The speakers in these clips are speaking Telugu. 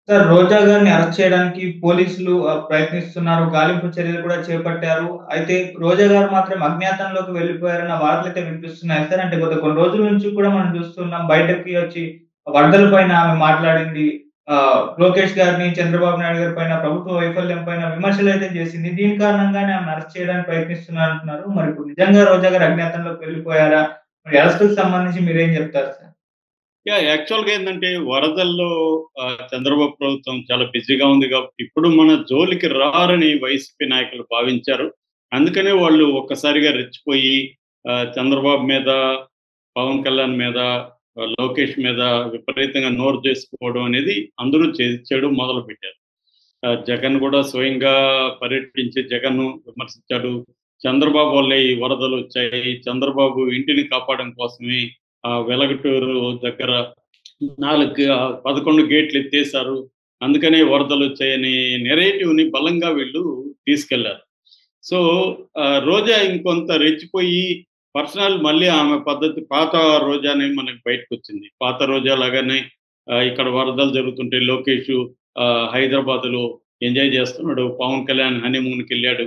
సార్, రోజా గారిని అరెస్ట్ చేయడానికి పోలీసులు ప్రయత్నిస్తున్నారు. గాలింపు చర్యలు కూడా చేపట్టారు. అయితే రోజా గారు మాత్రం అజ్ఞాతంలోకి వెళ్ళిపోయారన్న వార్తలైతే వినిపిస్తున్నాయి సార్. అంటే గత కొన్ని రోజుల నుంచి కూడా మనం చూస్తున్నాం. బయటకి వచ్చి వరదల పైన ఆమె మాట్లాడింది. లోకేష్ గారిని, చంద్రబాబు నాయుడు గారి పైన, ప్రభుత్వ వైఫల్యం పైన విమర్శలైతే చేసింది. దీని కారణంగానే ఆమెను అరెస్ట్ చేయడానికి ప్రయత్నిస్తున్నారంటున్నారు. మరి ఇప్పుడు నిజంగా రోజా గారు అజ్ఞాతంలోకి వెళ్ళిపోయారా? మరి అరెస్ట్‌కి సంబంధించి మీరేం చెప్తారు సార్? యాక్చువల్‌గా ఏందంటే వరదల్లో చంద్రబాబు ప్రభుత్వం చాలా బిజీగా ఉంది కాబట్టి ఇప్పుడు మన జోలికి రారని వైసీపీ నాయకులు భావించారు. అందుకనే వాళ్ళు ఒక్కసారిగా రెచ్చిపోయి చంద్రబాబు మీద, పవన్ కళ్యాణ్ మీద, లోకేష్ మీద విపరీతంగా నోరు చేసుకోవడం అనేది అందరూ చేయడం మొదలుపెట్టారు. జగన్ కూడా స్వయంగా పర్యటించి జగన్‌ను విమర్శించాడు. చంద్రబాబు వల్లే ఈ వరదలొచ్చాయి. చంద్రబాబు ఇంటిని కాపాడడం కోసమే వెలగటూరు దగ్గర 11 గేట్లు ఎత్తేసారు. అందుకనే వరదలొచ్చాయని నెరేటివ్‌ని బలంగా వీళ్ళు తీసుకెళ్లారు. సో, రోజా ఇంకొంత రెచ్చిపోయి పర్సనల్ మళ్ళీ ఆమె పద్ధతి పాత రోజానే మనకు బయటకొచ్చింది. పాత రోజా లాగానే ఇక్కడ వరదలు జరుగుతుంటే లోకేషు హైదరాబాద్‌లో ఎంజాయ్ చేస్తున్నాడు. పవన్ కళ్యాణ్ హనీమూన్‌కెళ్ళాడు.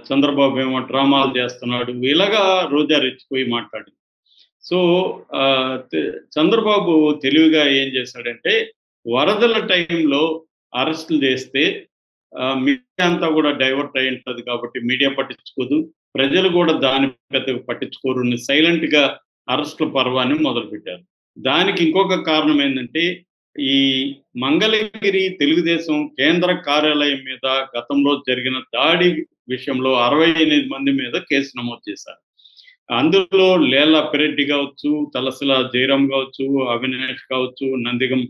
చంద్రబాబు ఏమో డ్రామాలు చేస్తున్నాడు. ఇలాగా రోజా రెచ్చిపోయి మాట్లాడింది. సో, ఆహ్, తె చంద్రబాబు తెలివిగా ఏం చేశాడంటే, వరదల టైంలో అరెస్టులు చేస్తే మీడియా అంతా కూడా డైవర్ట్ అయ్యి ఉంటది కాబట్టి మీడియా పట్టించుకోదు. ప్రజలు కూడా దాన్ని పెద్దగా పట్టించుకోరు. సైలెంట్‌గా అరెస్టుల పర్వాన్ని మొదలుపెట్టారు. దానికి ఇంకొక కారణం ఏందంటే, ఈ మంగళగిరి తెలుగుదేశం కేంద్ర కార్యాలయం మీద గతంలో జరిగిన దాడి విషయంలో 68 మంది మీద కేసు నమోదు చేశారు. అందులో లేళ్ల అప్పిరెడ్డి కావచ్చు, తలసల జయరాం కావచ్చు, అవినాష్ కావచ్చు, నందిగం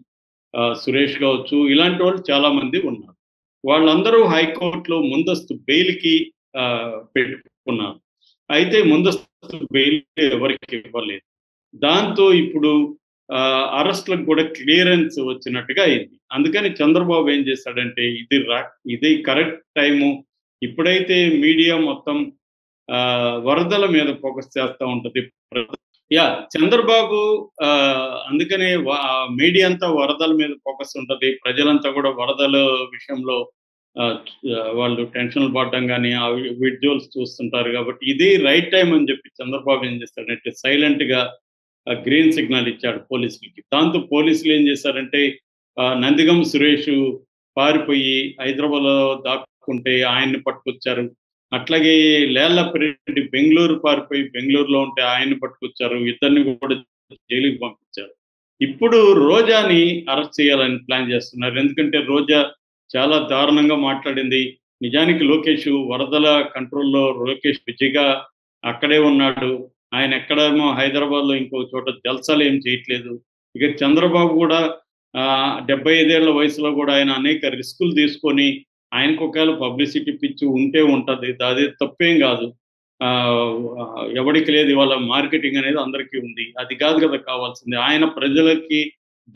సురేష్ కావచ్చు, ఇలాంటి వాళ్ళు చాలా మంది ఉన్నారు. వాళ్ళందరూ హైకోర్టులో ముందస్తు బెయిల్‌కి పెట్టుకున్నారు. అయితే ముందస్తు బెయిల్ ఎవరికీ ఇవ్వలేదు. దాంతో ఇప్పుడు అరెస్ట్‌లకు కూడా క్లియరెన్స్ వచ్చినట్టుగా అయింది. అందుకని చంద్రబాబు ఏం చేశాడంటే ఇది కరెక్ట్ టైము. ఇప్పుడైతే మీడియా మొత్తం వరదల మీద ఫోకస్ చేస్తా ఉంటది. చంద్రబాబు అందుకనే మీడియా అంతా వరదల మీద ఫోకస్ ఉంటది. ప్రజలంతా కూడా వరదల విషయంలో ఆహ్, వాళ్ళు టెన్షన్‌లు పడడం గాని, ఆ విజువల్స్ చూస్తుంటారు కాబట్టి ఇది రైట్ టైమ్ అని చెప్పి చంద్రబాబు ఏం చేస్తాడంటే సైలెంట్‌గా గ్రీన్ సిగ్నల్ ఇచ్చాడు పోలీసులకి. దాంతో పోలీసులు ఏం చేశారంటే నందిగం సురేష్ పారిపోయి హైదరాబాద్‌లో దాక్కుంటే ఆయన్ని పట్టుకొచ్చారు. అట్లాగే లేళ్లప్పిరెడ్డి బెంగుళూరు పారిపోయి బెంగుళూరులో ఉంటే ఆయన్ని పట్టుకొచ్చారు. ఇద్దరిని కూడా జైలుకి పంపించారు. ఇప్పుడు రోజాని అరెస్ట్ చేయాలని ప్లాన్ చేస్తున్నారు. ఎందుకంటే రోజా చాలా దారుణంగా మాట్లాడింది. నిజానికి లోకేష్ వరదల కంట్రోల్‌లో లోకేష్ బిజీగా అక్కడే ఉన్నాడు. ఆయన ఎక్కడేమో హైదరాబాద్‌లో ఇంకో చోట జల్సాలు ఏం చేయట్లేదు. ఇక చంద్రబాబు కూడా 75 ఏళ్ల వయసులో కూడా ఆయన అనేక రిస్కులు తీసుకొని ఆయనకు ఒకవేళ పబ్లిసిటీ పిచ్చి ఉంటే ఉంటది. అది తప్పేం గాదు. ఎవడికి లేదు ఇవాళ మార్కెటింగ్ అనేది అందరికీ ఉంది. అది కాదు కదా కావాల్సింది. ఆయన ప్రజలకి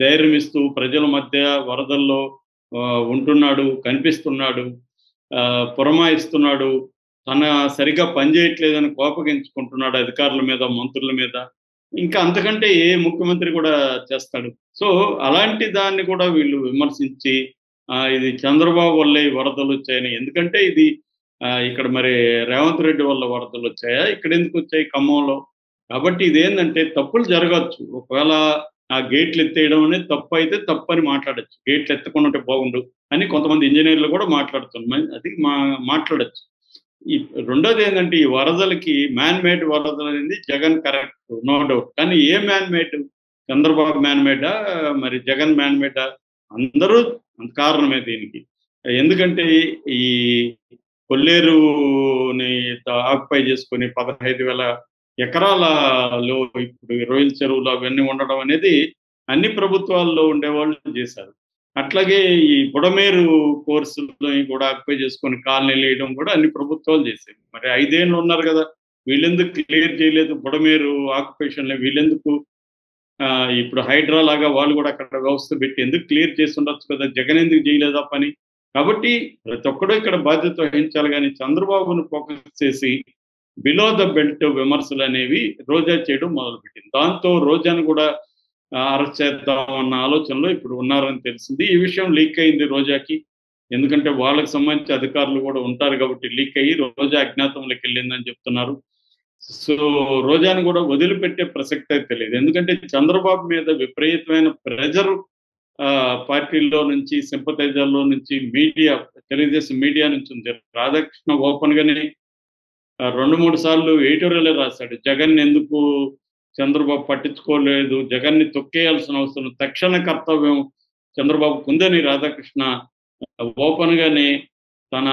ధైర్యం ఇస్తూ ప్రజల మధ్య వరదల్లో ఉంటున్నాడు, కనిపిస్తున్నాడు, పురమాయిస్తున్నాడు. తన సరిగ్గా పనిచేయట్లేదని కోపగించుకుంటున్నాడు అధికారుల మీద, మంత్రుల మీద. ఇంకా అంతకంటే ఏ ముఖ్యమంత్రి కూడా చేస్తాడు. సో, అలాంటి దాన్ని కూడా వీళ్ళు విమర్శించి ఇది చంద్రబాబు వల్లే ఈ వరదలొచ్చాయని. ఎందుకంటే ఇది ఇక్కడ మరి రేవంత్ రెడ్డి వల్ల వరదలొచ్చాయా? ఇక్కడెందుకొచ్చాయి ఖమ్మంలో? కాబట్టి ఇదేందంటే తప్పులు జరగొచ్చు. ఒకవేళ ఆ గేట్లు ఎత్తేయడం అనేది తప్పైతే తప్పని మాట్లాడొచ్చు. గేట్లు ఎత్తకుండా ఉంటే బాగుండు అని కొంతమంది ఇంజినీర్లు కూడా మాట్లాడుతున్నారు. అది మాట్లాడొచ్చు. ఈ రెండోదేంటంటే ఈ వరదలకి మ్యాన్ మేడ్ వరదలనేది జగన్ కరెక్ట్. No doubt. కానీ ఏ మ్యాన్ మేడ్? చంద్రబాబు మ్యాన్ మేడా? మరి జగన్ మ్యాన్ మేడా? అందరూ కారణమే దీనికి. ఎందుకంటే ఈ కొల్లేరుని ఆక్యుపై చేసుకొని 15,000 ఎకరాలలో ఇప్పుడు ఈ రొయ్యల చెరువులు అవన్నీ ఉండడం అనేది అన్ని ప్రభుత్వాల్లో ఉండేవాళ్ళు చేశారు. అట్లాగే ఈ బుడమేరు కోర్సులని కూడా ఆక్యుపై చేసుకొని కాలనీలు వేయడం కూడా అన్ని ప్రభుత్వాలు చేశాయి. మరి 5 ఏళ్ళు ఉన్నారు కదా! వీళ్ళెందుకు క్లియర్ చేయలేదు బుడమేరు ఆక్యుపేషన్‌ని వీళ్ళెందుకు ఇప్పుడు హైడ్రా లాగా వాళ్ళు కూడా అక్కడ వ్యవస్థ పెట్టి ఎందుకు క్లియర్ చేసి ఉండొచ్చు కదా! జగన్ ఎందుకు చేయలేదా పని? కాబట్టి ప్రతి ఒక్కడు ఇక్కడ బాధ్యత వహించాలి గానీ చంద్రబాబును ఫోకస్ చేసి బిలో ద బెల్ట్ విమర్శలనేవి రోజా చేయడం మొదలుపెట్టింది. దాంతో రోజాను కూడా అరెస్ట్ చేద్దాం అన్న ఆలోచనలో ఇప్పుడు ఉన్నారని తెలిసింది. ఈ విషయం లీక్ అయింది రోజాకి. ఎందుకంటే వాళ్ళకి సంబంధించి అధికారులు కూడా ఉంటారు కాబట్టి లీక్ అయ్యి రోజా అజ్ఞాతంలోకి వెళ్ళిందని చెప్తున్నారు. సో రోజాను కూడా వదిలిపెట్టే ప్రసక్తే తెలియదు. ఎందుకంటే చంద్రబాబు మీద విపరీతమైన ప్రెజర్ పార్టీల్లో నుంచి, సింపథైజర్‌లో నుంచి, మీడియా, తెలుగుదేశం మీడియా నుంచి ఉంది. రాధాకృష్ణ ఓపెన్‌గానే 2, 3 సార్లు ఎడిటోరియలే రాసాడు. జగన్ ఎందుకు చంద్రబాబు పట్టించుకోలేదు, జగన్‌ని తొక్కేయాల్సిన అవసరం, తక్షణ కర్తవ్యం చంద్రబాబుకుందని రాధాకృష్ణ ఓపెన్‌గానే తన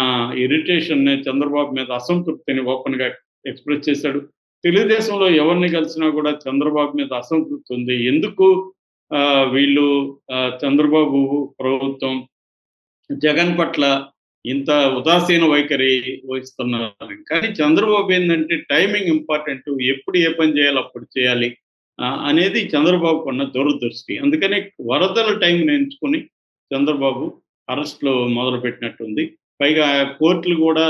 ఇరిటేషన్‌ని, చంద్రబాబు మీద అసంతృప్తిని ఓపెన్‌గా ఎక్స్‌ప్రెస్ చేశాడు. తెలుగుదేశంలో ఎవరిని కలిసినా కూడా చంద్రబాబు మీద అసంతృప్తి ఉంది. ఎందుకు వీళ్ళు చంద్రబాబు ప్రభుత్వం జగన్ పట్ల ఇంత ఉదాసీన వైఖరి వహిస్తున్నారు. కానీ చంద్రబాబు ఏందంటే టైమింగ్ ఇంపార్టెంట్. ఎప్పుడు ఏ పని చేయాలో అప్పుడు చేయాలి అనేది చంద్రబాబుకున్న దూరదృష్టి. అందుకని వరదల టైంని ఎంచుకొని చంద్రబాబు అరెస్ట్‌లు మొదలుపెట్టినట్టుంది. పైగా కోర్టులు కూడా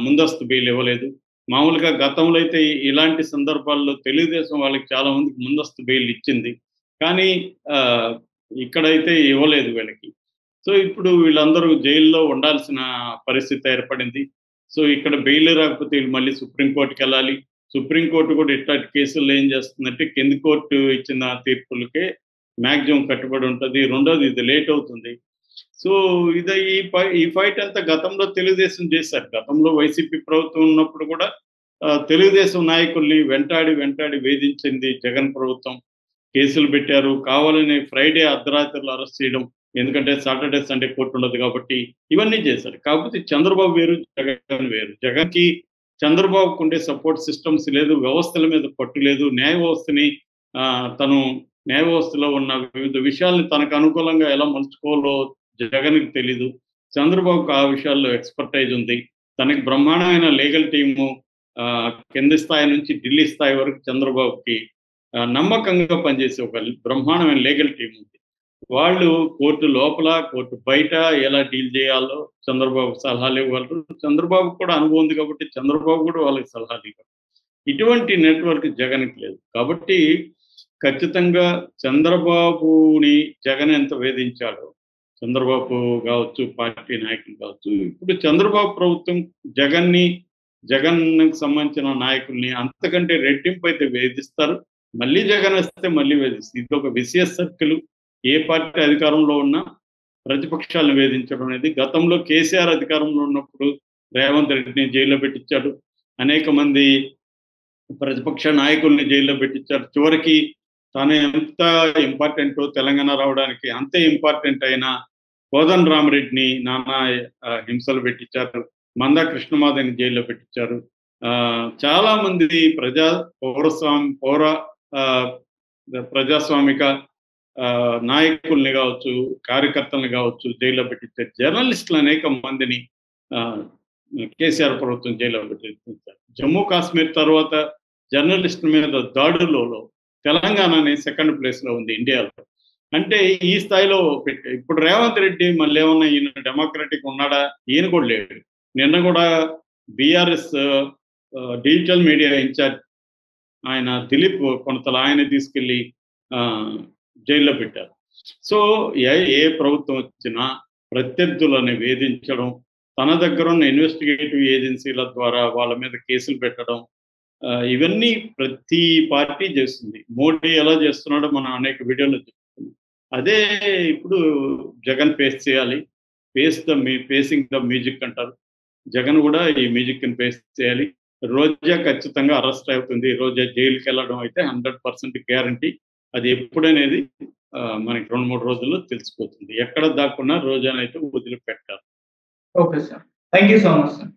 ముందస్తు బెయిల్ ఇవ్వలేదు. మామూలుగా గతంలో అయితే ఇలాంటి సందర్భాల్లో తెలుగుదేశం వాళ్ళకి చాలా మందికి ముందస్తు బెయిల్ ఇచ్చింది. కానీ ఇక్కడైతే ఇవ్వలేదు వీళ్ళకి. సో ఇప్పుడు వీళ్ళందరూ జైల్లో ఉండాల్సిన పరిస్థితి ఏర్పడింది. సో ఇక్కడ బెయిల్ రాకపోతే వీళ్ళు మళ్ళీ సుప్రీం కోర్ట్‌కెళ్ళాలి. సుప్రీం కోర్ట్ కూడా ఇట్లాంటి కేసుల్లో ఏం చేస్తుందంటే కింది కోర్టు ఇచ్చిన తీర్పులకే మాక్సిమం కట్టుబడి ఉంటది. రెండోది ఇది లేట్ అవుతుంది. సో ఇది ఈ ఫైట్ అంతా గతంలో తెలుగుదేశం చేశారు. గతంలో వైసీపీ ప్రభుత్వం ఉన్నప్పుడు కూడా తెలుగుదేశం నాయకుల్ని వెంటాడి వేధించింది జగన్ ప్రభుత్వం. కేసులు పెట్టారు. కావాలని ఫ్రైడే అర్ధరాత్రులు అరెస్ట్ చేయడం. ఎందుకంటే సాటర్డే, సండే కోర్ట్ ఉండదు కాబట్టి ఇవన్నీ చేశారు. కాకపోతే చంద్రబాబు వేరు, జగన్ వేరు. జగన్‌కి చంద్రబాబుకు ఉండే సపోర్ట్ సిస్టమ్స్ లేదు. వ్యవస్థల మీద పట్టు లేదు. న్యాయ వ్యవస్థని తను న్యాయ వ్యవస్థలో ఉన్న వివిధ విషయాల్ని తనకు అనుకూలంగా ఎలా మలుచుకోవాలో జగన్‌కి తెలీదు. చంద్రబాబుకు ఆ విషయాల్లో ఎక్స్‌పర్టైజ్ ఉంది. తనకి బ్రహ్మాండమైన లీగల్ టీము కింది స్థాయి నుంచి ఢిల్లీ స్థాయి వరకు చంద్రబాబుకి నమ్మకంగా పనిచేసే ఒక బ్రహ్మాండమైన లీగల్ టీమ్ ఉంది. వాళ్ళు కోర్టు లోపల, కోర్టు బయట ఎలా డీల్ చేయాలో చంద్రబాబు సలహాలు ఇవ్వగలరు. చంద్రబాబుకు కూడా అనుభవం ఉంది కాబట్టి చంద్రబాబు కూడా వాళ్ళకి సలహాలు ఇవ్వగలరు. ఇటువంటి నెట్వర్క్ జగన్‌కి లేదు. కాబట్టి ఖచ్చితంగా చంద్రబాబుని జగన్ ఎంత వేధించాడో, చంద్రబాబు కావచ్చు, పార్టీ నాయకులు కావచ్చు, ఇప్పుడు చంద్రబాబు ప్రభుత్వం జగన్‌కి సంబంధించిన నాయకుల్ని అంతకంటే రెట్టింపు అయితే వేధిస్తారు. మళ్ళీ జగన్ వస్తే మళ్ళీ వేధిస్తారు. ఇది ఒక విసియస్ సర్కిల్. ఏ పార్టీ అధికారంలో ఉన్నా ప్రతిపక్షాలను వేధించడం అనేది. గతంలో కేసీఆర్ అధికారంలో ఉన్నప్పుడు రేవంత్ రెడ్డిని జైల్లో పెట్టించాడు. అనేక మంది ప్రతిపక్ష నాయకుల్ని జైల్లో పెట్టించారు. చివరికి తాను ఎంత ఇంపార్టెంటో తెలంగాణ రావడానికి అంతే ఇంపార్టెంట్ అయిన కోదండరామిరెడ్డిని నానా హింసలు పెట్టించారు. మందా కృష్ణమాదిని జైల్లో పెట్టించారు. చాలా మంది ప్రజాస్వామిక నాయకుల్ని కావచ్చు, కార్యకర్తల్ని కావచ్చు జైల్లో పెట్టించారు. జర్నలిస్టులు అనేక మందిని కేసీఆర్ ప్రభుత్వం జైల్లో పెట్టించారు. జమ్మూ కాశ్మీర్ తర్వాత జర్నలిస్టుల మీద దాడులలో తెలంగాణని సెకండ్ ప్లేస్‌లో ఉంది ఇండియాలో. అంటే ఈ స్థాయిలో ఇప్పుడు రేవంత్ రెడ్డి మళ్ళీ ఏమన్నా ఈయన డెమోక్రటిక్ ఉన్నాడా? ఈయన కూడా లేడు. నిన్న కూడా బీఆర్ఎస్ డిజిటల్ మీడియా ఇన్ఛార్జ్ ఆయన దిలీప్ కొనతల ఆయన తీసుకెళ్ళి జైల్లో పెట్టారు. సో ఏ ప్రభుత్వం వచ్చినా ప్రత్యర్థులని వేధించడం, తన దగ్గర ఉన్న ఇన్వెస్టిగేటివ్ ఏజెన్సీల ద్వారా వాళ్ళ మీద కేసులు పెట్టడం, ఇవన్నీ ప్రతి పార్టీ చేస్తుంది. మోడీ ఎలా చేస్తున్నాడో మనం అనేక వీడియోలో చెప్పుకున్నాం. అదే ఇప్పుడు జగన్ ఫేస్ చేయాలి. ఫేసింగ్ ద మ్యూజిక్ అంటారు. జగన్ కూడా ఈ మ్యూజిక్‌ని ఫేస్ చేయాలి. రోజా ఖచ్చితంగా అరెస్ట్ అవుతుంది. రోజా జైలుకెళ్ళడం అయితే 100% గ్యారంటీ. అది ఎప్పుడనేది మనకి 2, 3 రోజుల్లో తెలిసిపోతుంది. ఎక్కడ దాక్కున్నా రోజానైతే వదిలిపెట్టారు. Okay sir. Thank you so much sir.